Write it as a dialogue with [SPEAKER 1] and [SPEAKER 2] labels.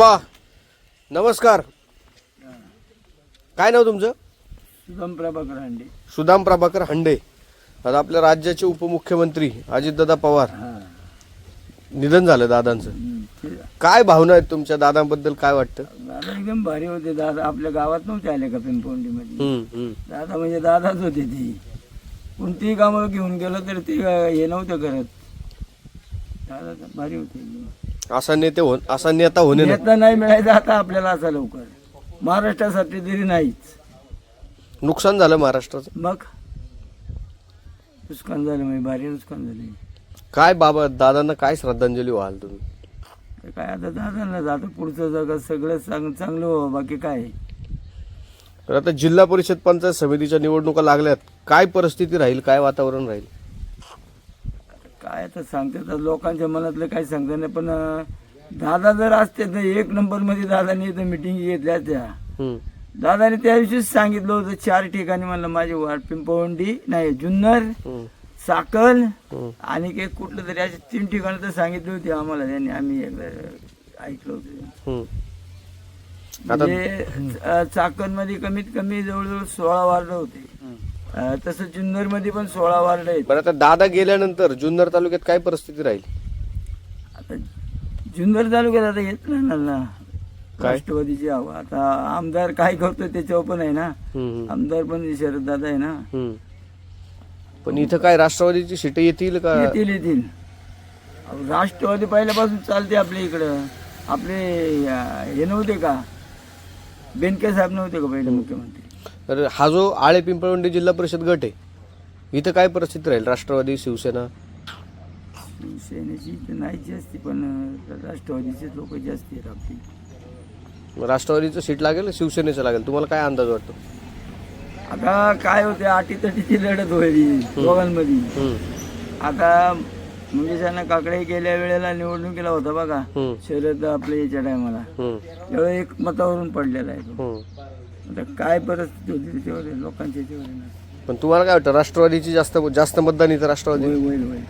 [SPEAKER 1] आबा नमस्कार. काय नाव तुमचं?
[SPEAKER 2] सुदाम प्रभाकर हांडे.
[SPEAKER 1] सुदाम प्रभाकर हांडे. आता आपल्या राज्याचे उपमुख्यमंत्री अजितदादा पवार निधन झालं दादांचं. काय भावना आहेत तुमच्या दादांबद्दल? काय वाटतं?
[SPEAKER 2] दादा एकदम भारी होते. दादा आपल्या गावात नव्हते आले का पिंपवंडी मध्ये. दादा म्हणजे दादाच होते. ती कोणतीही कामं घेऊन गेलं तर ते हे नव्हतं करत. दादा भारी होते.
[SPEAKER 1] असा नेता होणे
[SPEAKER 2] नेता नाही मिळायचा आता आपल्याला असा लवकर. महाराष्ट्रासाठी तरी नाहीच.
[SPEAKER 1] नुकसान झालं महाराष्ट्राचं.
[SPEAKER 2] मग नुकसान झालं म्हणजे भारी नुकसान झाले.
[SPEAKER 1] काय बाबा दादांना काय श्रद्धांजली व्हाल तुम्ही?
[SPEAKER 2] काय आता दादांना आता पुढचं जगात सगळं चांगलं हो. बाकी काय
[SPEAKER 1] तर आता जिल्हा परिषद पंचायत समितीच्या निवडणुका लागल्यात. काय परिस्थिती राहील? काय वातावरण राहील?
[SPEAKER 2] काय आता सांगतात लोकांच्या मनातलं काही सांगता नाही. पण दादा जर असते तर एक नंबर मध्ये दादाने इथं मिटिंग घेतल्या त्या. दादाने त्या दिवशीच सांगितलं होतं 4 ठिकाणी. म्हणलं माझी वाट पिंपवंडी नाही, जुन्नर, साकल आणि काही कुठलं तरी असे 3 ठिकाणी तर सांगितले होते आम्हाला त्यांनी. आम्ही एकदा ऐकलं होतं. म्हणजे चाकण मध्ये कमीत कमी जवळजवळ 16 वार्ड होते. तसं जुन्नर मध्ये पण 16 वार्ड आहेत.
[SPEAKER 1] पण आता दादा गेल्यानंतर जुन्नर तालुक्यात काय परिस्थिती राहील?
[SPEAKER 2] आता जुन्नर तालुक्यात आता येत राहणार ना राष्ट्रवादीची हवा. आता आमदार काय करतो त्याच्यावर पण आहे ना. आमदार पण शरद दादा आहे ना.
[SPEAKER 1] पण इथं काय राष्ट्रवादीची सीट येतील का?
[SPEAKER 2] येतील. राष्ट्रवादी पहिल्यापासून चालते आपल्या इकडं. आपले हे नव्हते का बेनके साहेब नव्हते का पहिले मुख्यमंत्री?
[SPEAKER 1] तर हा जो आळे पिंपळवंडी जिल्हा परिषद गट आहे इथं काय परिस्थिती राहील? राष्ट्रवादी शिवसेना?
[SPEAKER 2] शिवसेनेची तर नाहीच जास्ती, पण राष्ट्रवादीचे लोक जास्ती आहेत आपली.
[SPEAKER 1] राष्ट्रवादीचं सीट लागेल शिवसेनेचं लागेल? तुम्हाला काय अंदाज वाटतो?
[SPEAKER 2] आता काय होते अटीतटीची लढत होईल दोघांमध्ये. आता मुंजेशांना काकडे गेल्या वेळेला निवडणुकीला होता बघा शरद आपल्या याच्या टायमाला. तेव्हा एक मतावरून पडलेला आहे तो. आता काय परिस्थिती होती त्याच्यावर लोकांच्या याच्यावर.
[SPEAKER 1] पण तुम्हाला काय वाटतं राष्ट्रवादीची जास्त मतदान इथं राष्ट्रवादी
[SPEAKER 2] होईल.